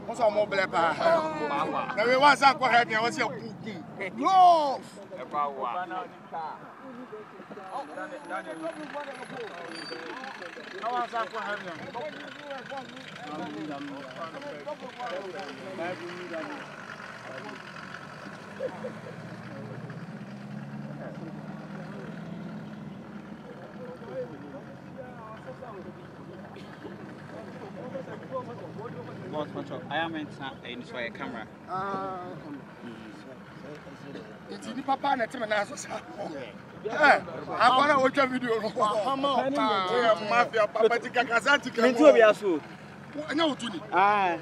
What's our mobile? Now we want to go ahead and what's your love? I am in a camera. It's in Papa and a team and answers. I want to watch a video. Mafia, Papa, Kazanti, no, to me. Ah,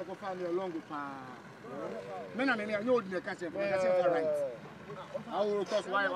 go find a long men and I know the castle for right. I will cause why.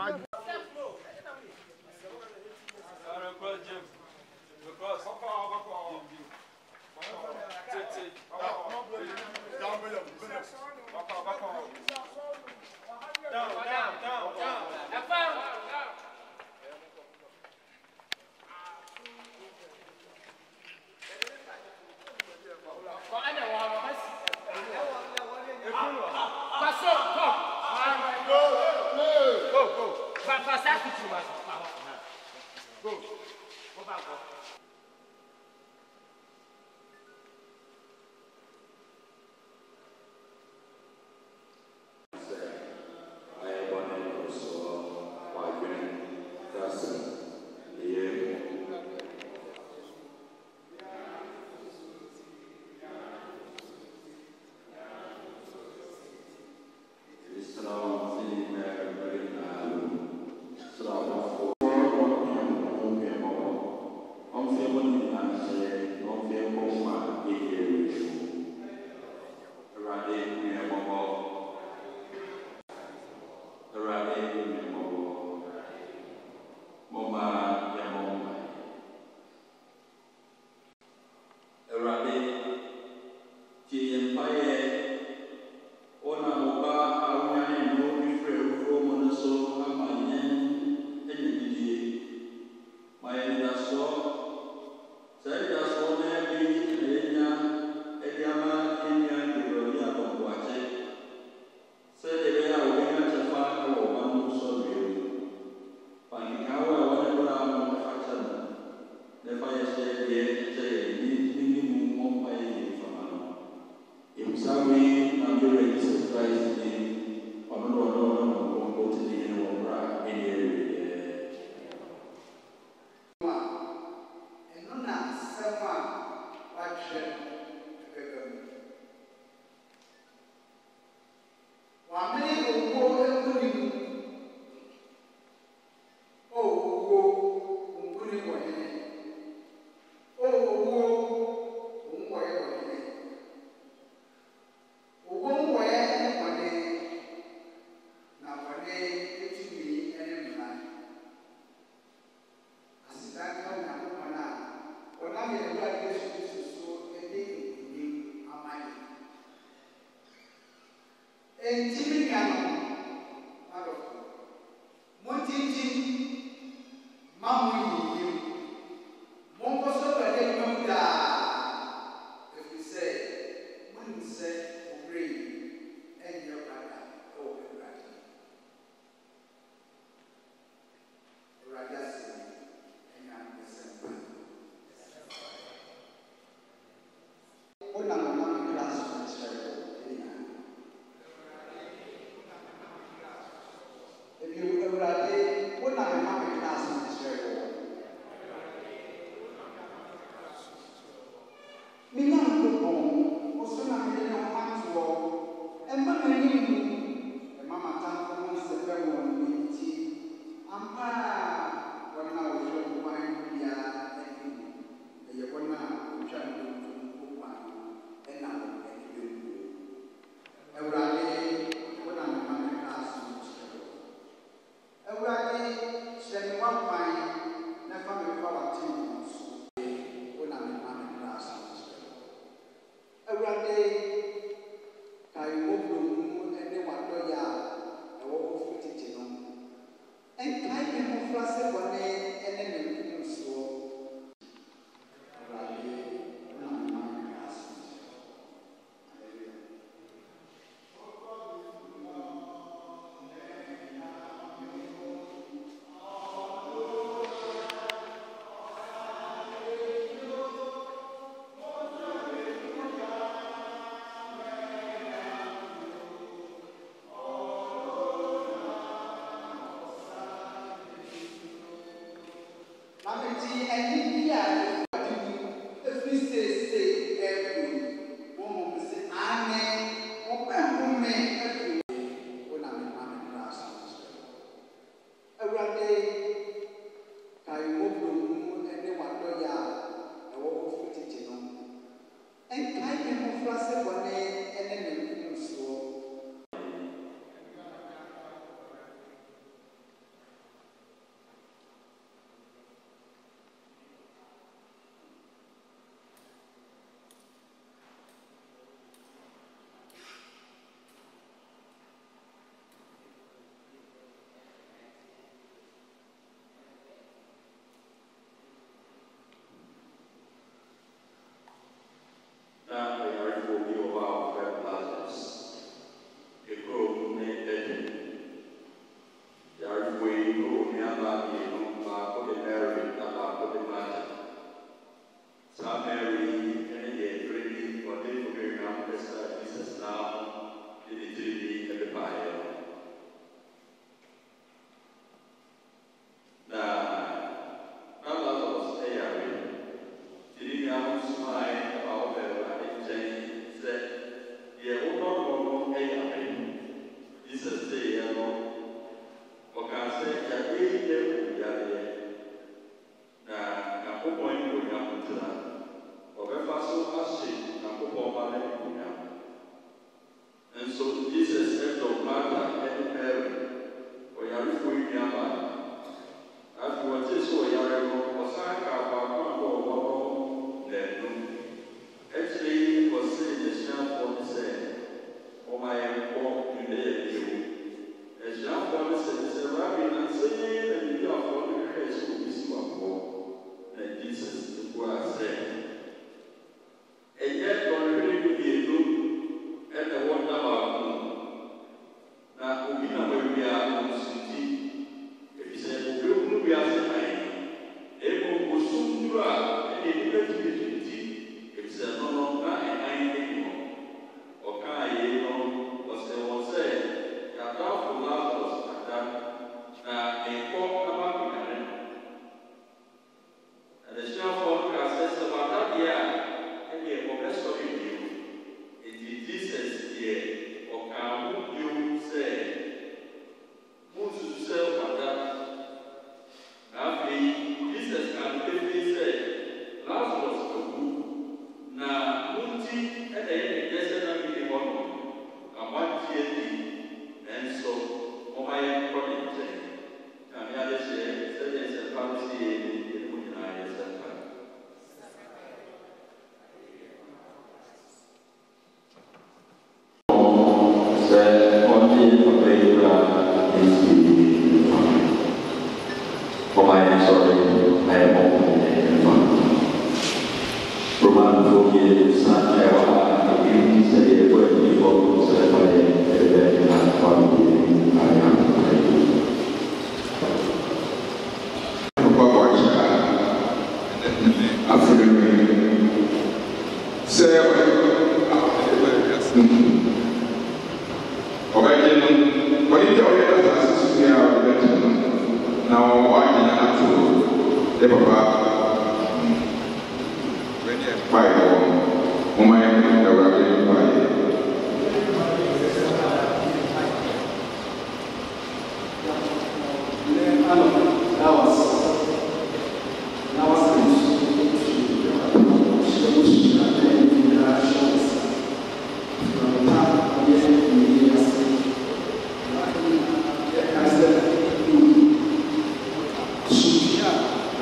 Sofia,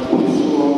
a pessoa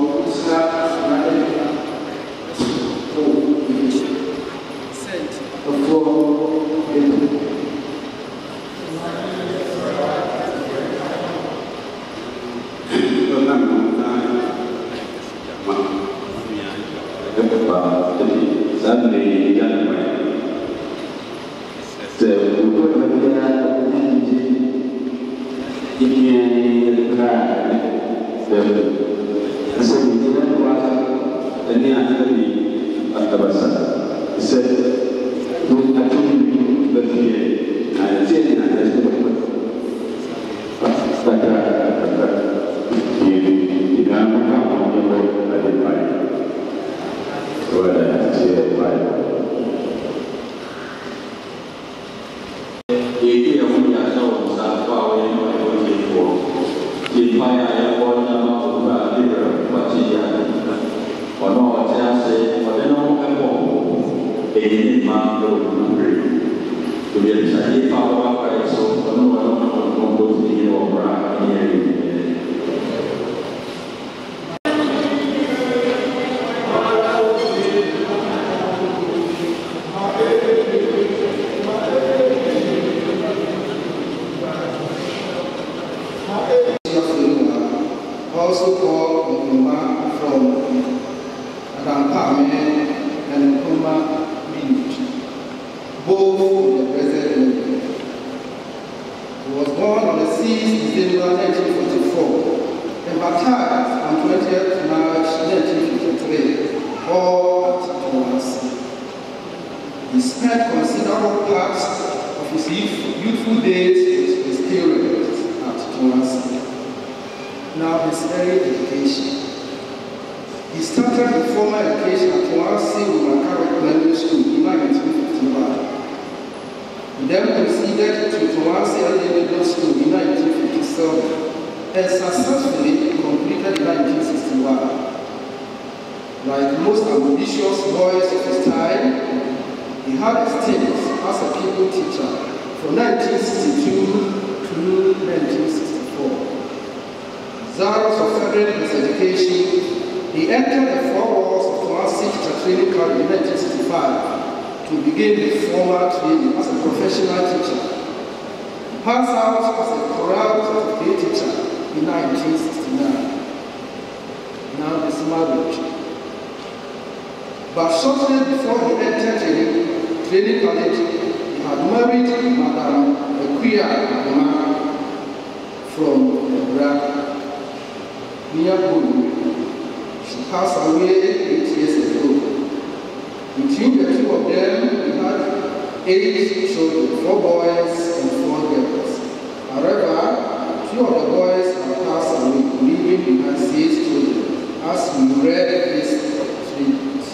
Also called Nkuma from Adampame and Nkuma village, both in the present level. He was born on the 6th December 1944 and baptized on 20th March 1953, all at Kumasi. He spent considerable parts of his youthful days with his parents at Kumasi. Now his early education. He started his formal education at Kumasi Primary School in 1951. He then proceeded to Kumasi Middle School in 1957 and successfully completed in 1961. Like most ambitious boys of his time, he had a stint as a pupil teacher from 1962 to 1964. Zealous of furthering his education, he entered the four walls of Kumasi Teacher Training College in 1965 to begin his formal training as a professional teacher. He passed out as a chorale certificate teacher in 1969. Now his marriage. But shortly before he entered training college, he had married Madam Ekuya Aguma from Ebra. She passed away 8 years ago. Between the two of them, we had 8 children, 4 boys and 4 girls. However, 2 of the boys have passed away, leaving behind 6 children, as we read this tribute.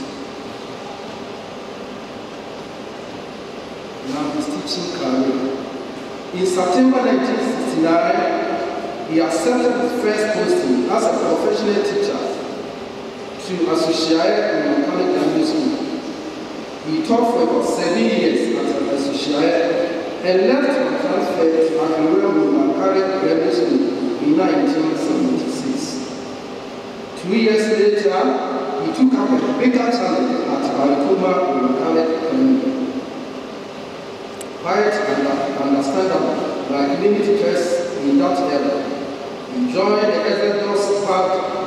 Now his teaching career. In September 1969, he accepted his first posting as a professional teacher to associate in Mechanic Primary School. He taught for about 7 years at an associate and left on transfer to Mechanic Primary School in 1976. 2 years later, he took up a bigger challenge at Balikuma Mechanic Primary. Quite understandable, like many teachers in that era. He joined the Exodus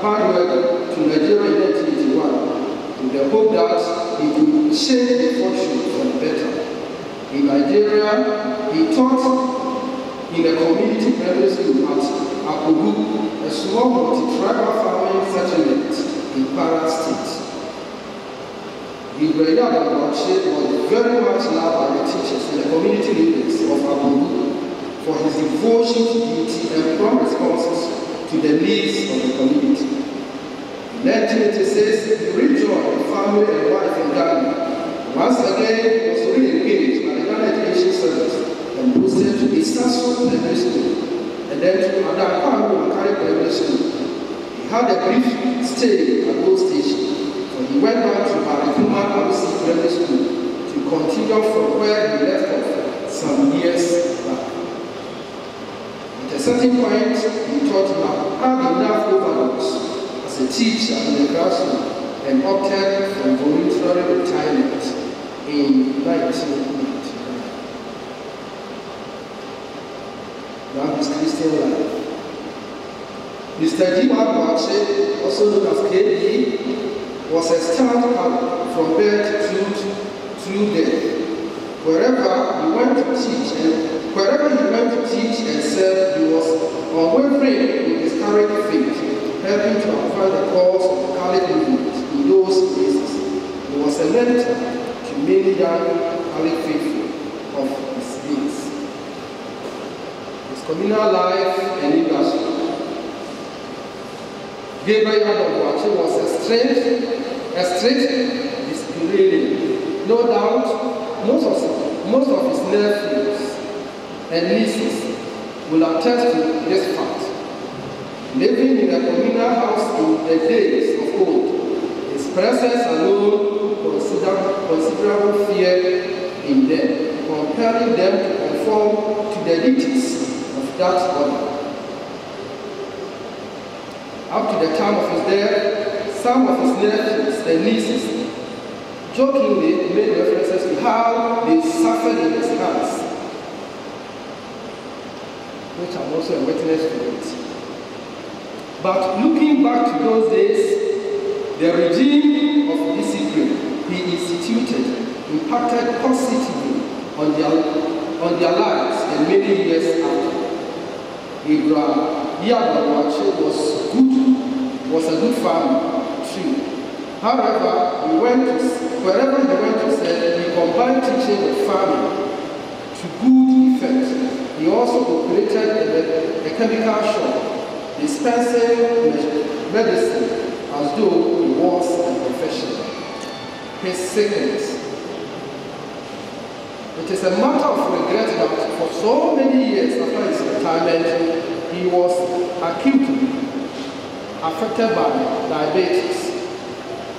bandwagon to Nigeria in 1981 with the hope that he could change the fortune for the better. In Nigeria, he taught in a community primary school at Akogu, a small multi-tribal farming settlement in Kwara State. The Breda was very much loved by the teachers and the community leaders of Akogu for his devotion to duty and prompt responses to the needs of the community. In 1986, he rejoined family and wife in Ghana. Once again, he was re-engaged by the Ghana Education Service and posted to Isaso Primary School and then to Adampame Primary School. He had a brief stay at both stations, so he went back to Balikuma Primary School to continue from where he left off some years back. At a certain point, he thought he had enough overloads as a teacher in the classroom and opted for voluntary retirement in 1999. Now his Christian life. Mr. Jim Abuache, also known as KD, was a star pilot from birth through death. Wherever he went to teach and serve, he was unwavering in his Catholic faith, helping to advance the cause of the Catholic movement in those places. He was a mentor to many young Catholic faithful of his days. His communal life and industry. Gabriel Adonwache was a strict disciplinarian. No doubt, most of his nephews and nieces will attest to this fact. Living in a communal house in the days of old, his presence alone considerable fear in them, compelling them to conform to the rites of that order. Up to the time of his death, some of his nephews and nieces jokingly made references to how they suffered in his hands, which I'm also a witness to it. But looking back to those days, the regime of discipline he instituted impacted positively on their lives and many years after. Abraham Yadwache was a good farmer, too. However, wherever he went to serve, he combined teaching with farming to good effect. He also operated a chemical shop, dispensing medicine as though he was a professional. His sickness. It is a matter of regret that for so many years after his retirement, he was acutely affected by diabetes.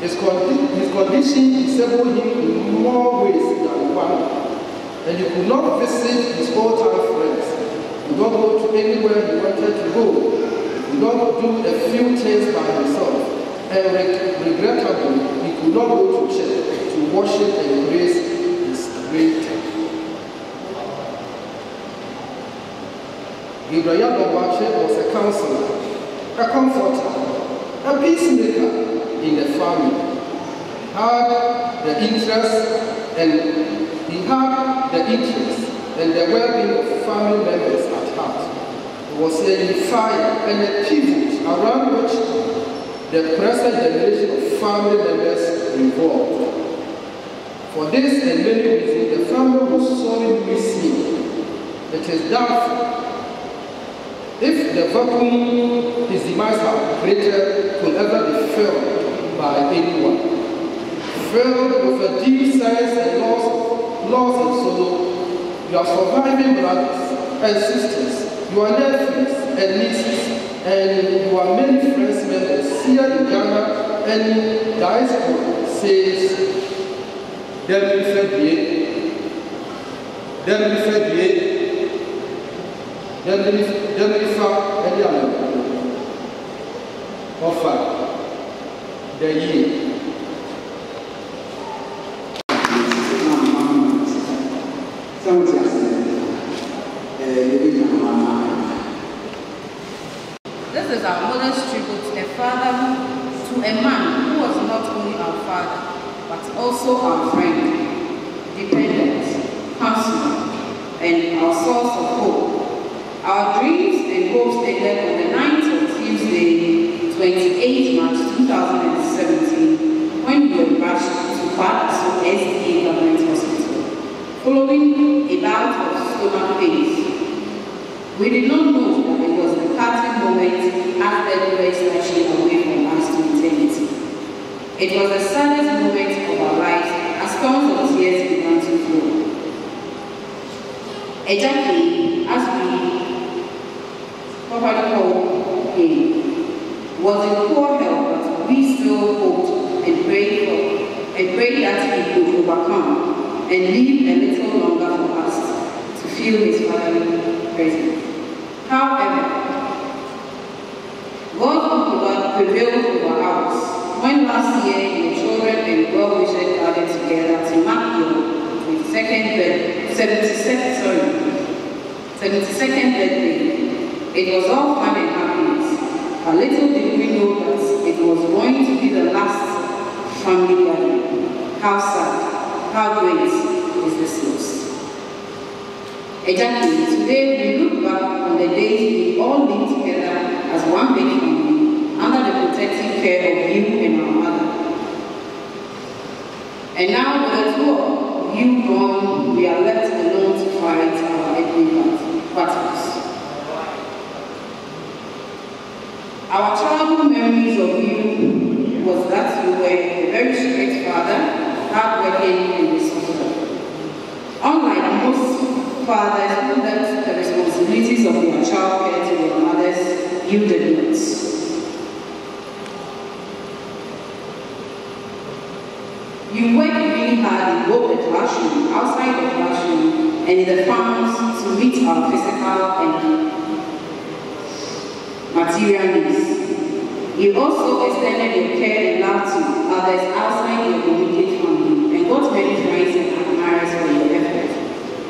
His condition disabled him in more ways than one, and he could not visit his old-time friends. He could not go to anywhere he wanted to go. He could not do a few things by himself, and regrettably, he could not go to church to worship and praise his Creator. Gabriel Adonwache was a counselor, a comforter, a peacemaker in the family. He had the interest and the well-being of family members at heart. He was a unifier and a pivot around which the present generation of family members revolved. For this and many reasons, the family will sorely miss him. It is doubtful if the vacuum his demise had created could ever be filled by anyone. Filled with a deep sense and loss and sorrow, you are surviving brothers and sisters, you are nephews and nieces, and you are many friends members here in Ghana and diaspora says, offer the year. This is our modest tribute to a father, to a man who was not only our father, but also our friend, dependent, counselor, and our source of hope. Our dreams and hopes ended on the 9th of Tuesday, 28 March 2017, when we were rushed to Kumasi SDA Government Hospital, following a bout of stomach pains. We did not know that it was the parting moment after the race snatching away from us to eternity. It was the saddest moment of our lives as tons of tears began to flow. Exactly as we properly called him, was in poor health, but we still hoped and prayed that he could overcome and live a little longer for us to feel his fatherly presence. However, God prevailed over ours when last year the children and well-wishers gathered together to mark the 72nd birthday. It was all fun and happiness. A little did we know that it was going to be the last family gathering. how sad, how great is this loss. Exactly, today we look back on the days we all lived together as one big family, under the protective care of you and our mother. And now with the two of you gone, we are left alone to fight our earthly battles. Our childhood memories of you was that you were a very strict father, hardworking and resourceful. Unlike most fathers who left the responsibilities of their child care to their mothers, you did not. You worked really hard in both the classroom, outside the classroom, and in the farms to meet our physical and material needs. You also extended your care and love to others outside your immediate family and got many friends and admirers for your effort.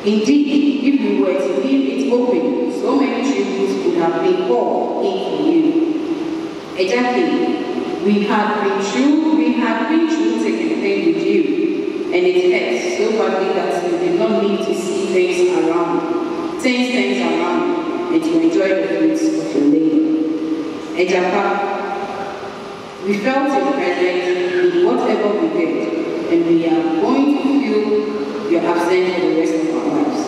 Indeed, if we were to leave it open, so many tributes would have been poured in for you. Exactly. We have been through thick and thin with you, and it hurts so badly that you did not need to see things around, and to enjoy the fruits of your labor. Ejapa, we felt your presence in whatever we did, and we are going to feel your absence for the rest of our lives.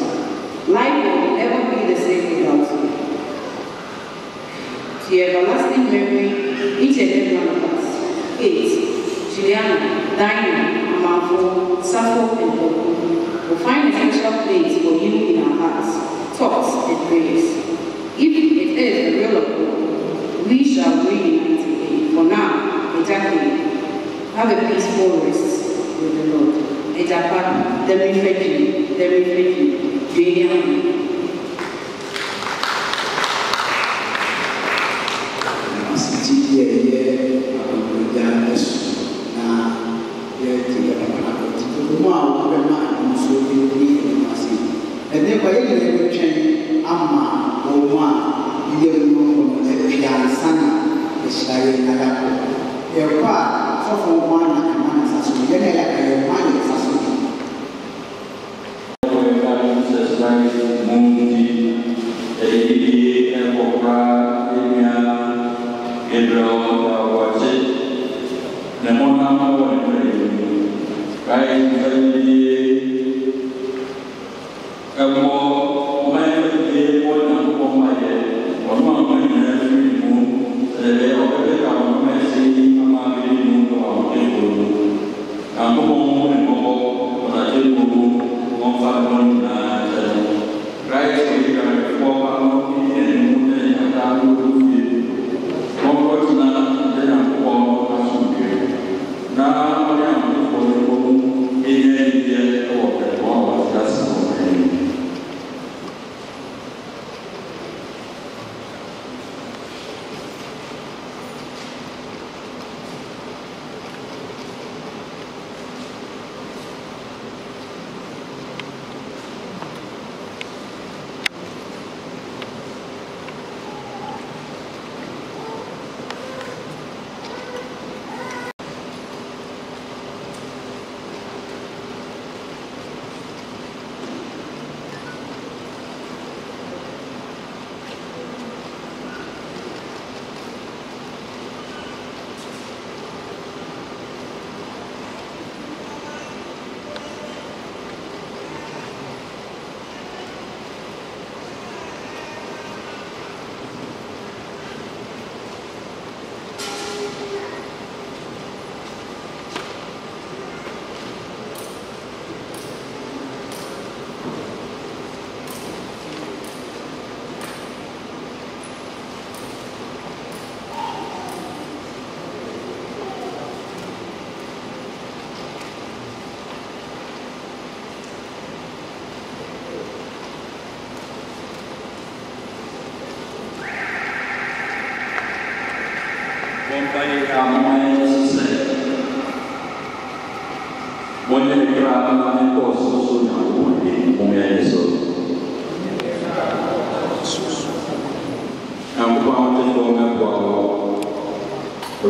Life will never be the same without you. To your everlasting memory, each and every one of us, Juliana, Diana, Amanfo, Safo, and Bob, will find a special place for you in our hearts, thoughts, and prayers. If it is the will of God, we shall reunite again. For now, exactly, have a peaceful rest with the Lord. Ejapa, the refugee, Juliana.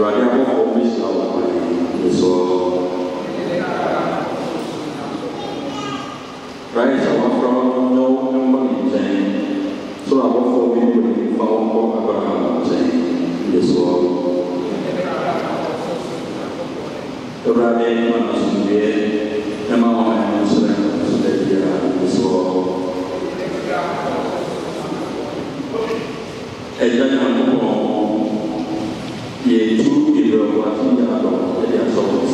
Right now, rites are from no money saying, so I work for me when you follow Abraham saying, this world. The Rabbi must be a man and so that this world. A gentleman, ye two give a watching the souls.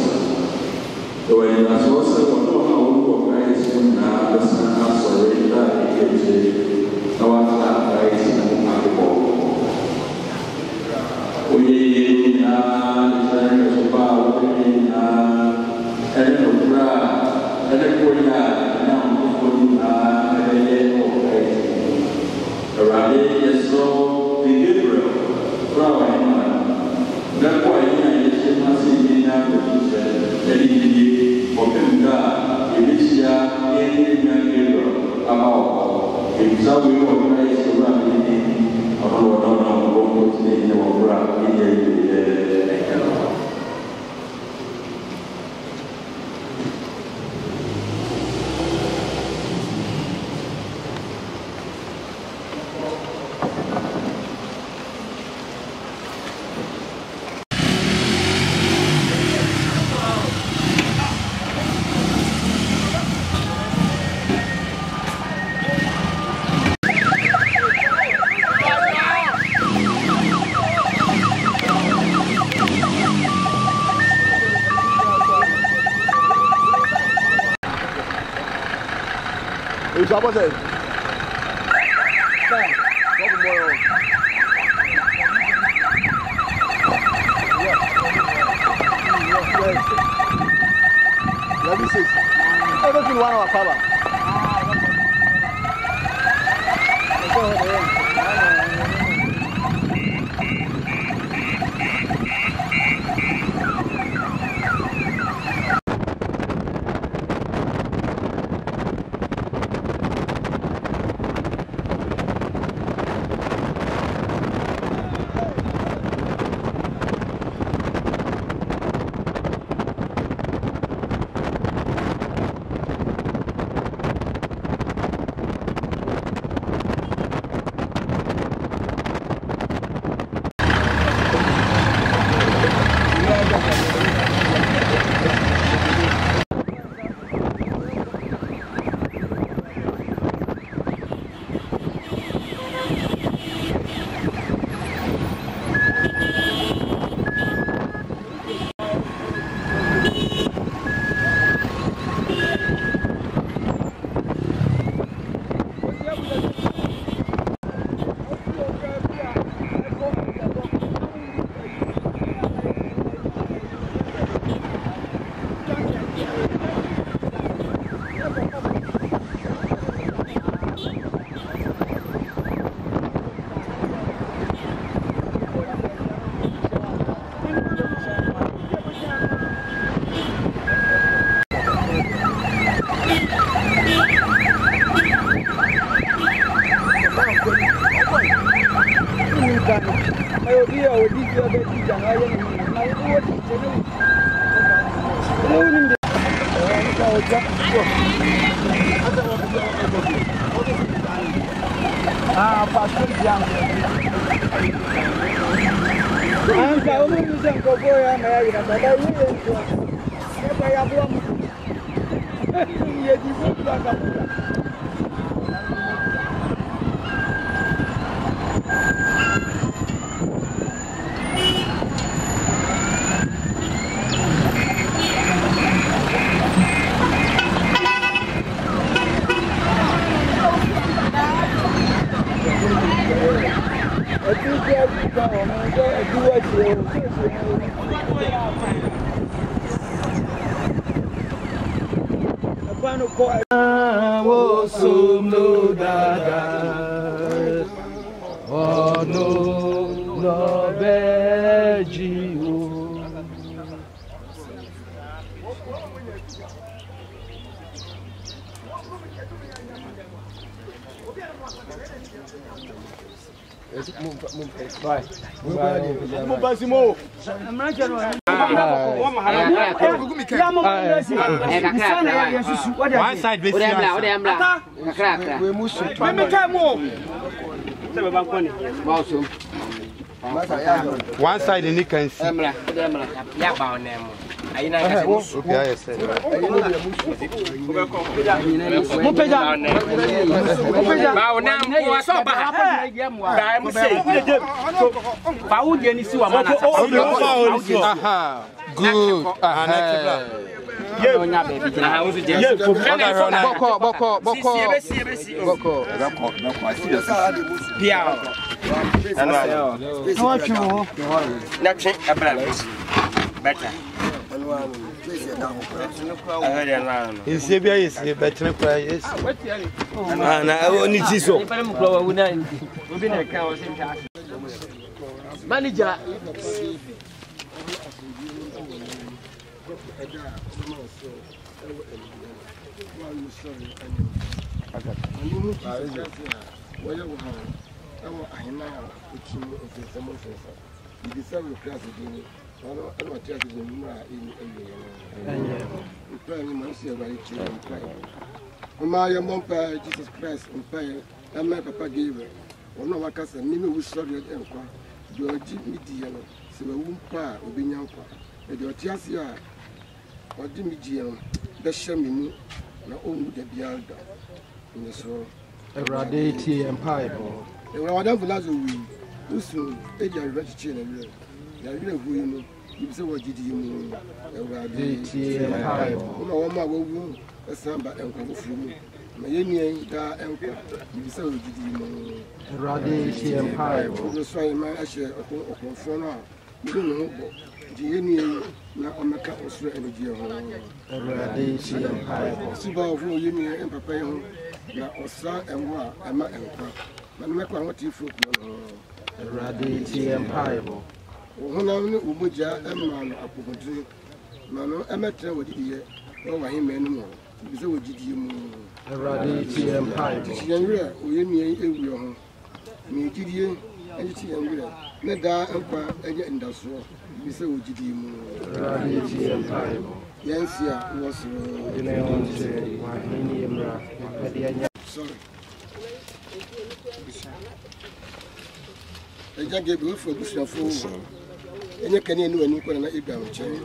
The way that's also one of our guys when the sun has already died, no one guys in the ball. We are the power in and around it, so the Gabriel, that's why I must see now that he opened God, Elisha, and Gabriel, about himself. We organize around it. I don't know what in our brand in the What's it? Let me see. Everything one hour power. Vai. One side, one side in the can see. Better. In Sabia is a better price. And I only see so. Manager. My mom, Jesus Christ, and my papa gave it. One of our cousins, Mimi was sorry at Empa. You are Jimmy Diano, so a woompa will be Yampa. And your Tiasia or Jimmy Diano, the Shemi, not only the Bialda in the soul. A radity and pipe. And when I don't Lazo, we soon, Eddie, I read children. I really who you know. You say what did you mean? A radity and pipe. Oh, my will. A samba and come from my union, and you say what did you mean? A radity and pipe. That's why my ashes of phone. You don't know. The union now on the cat was ready. A radity and pipe. Super of union and papa. Now, Osa and Wa, and my emperor. But make one what you foot. A radity and pipe. When I knew Ubuja and man up for drink. Mano, I met her with you. Oh, I am anymore. Because I would give you a radity and pipe. Younger, we need a young. Me did you, and it's younger. Neda Emperor and industrial. Because I would give you a radity and pipe. Yes, yeah, was sorry. I just gave you for Bush of Fools. And you can do any kind of Abraham chain.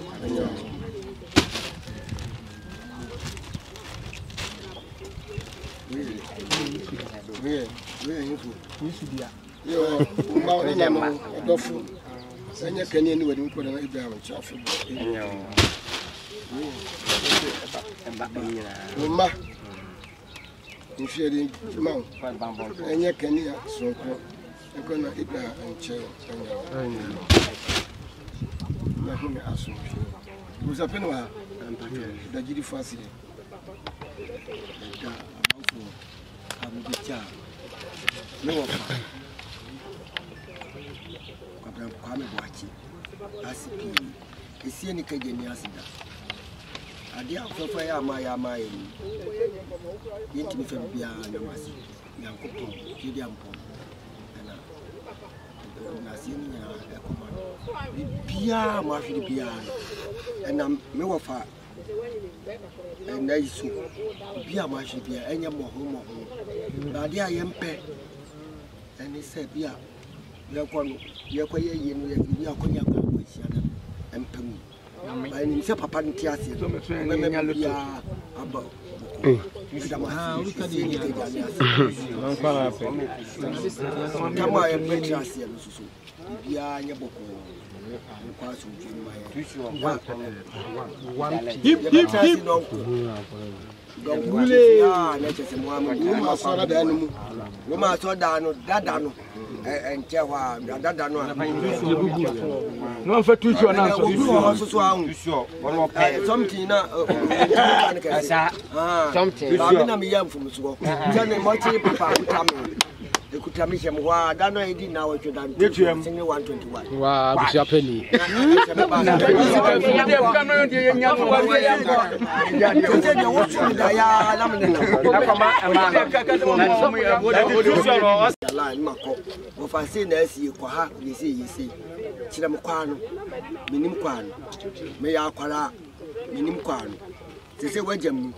If you didn't mount, and you can hear so I'm going to eat that and chair. I'm ask you. It was a penwa and the Gidi Fassi. I'm the child. No, I'm watching. As you see any Canadian. I did for fire my mind. Yet me from beyond the mass. Young couple, Gideon Pom. And I see a command. Pia, my Pia. And I'm no far. And I so Pia, my Pia, and your home. But there I am pet. And he said, Pia, you're quite you're quite and Penny. I say papa ntiase ya aba look at the kama ya petrasi ya nusu bia nya boko kwa so and Chawa, no for 2 something something. I'm young from school. Tell me what you Ekutamisha mwa dano edi na wa chodan. Sini 121. Wow, Bishop Penny. Minim kwano. Me ya kwara minim kwano. Se wajem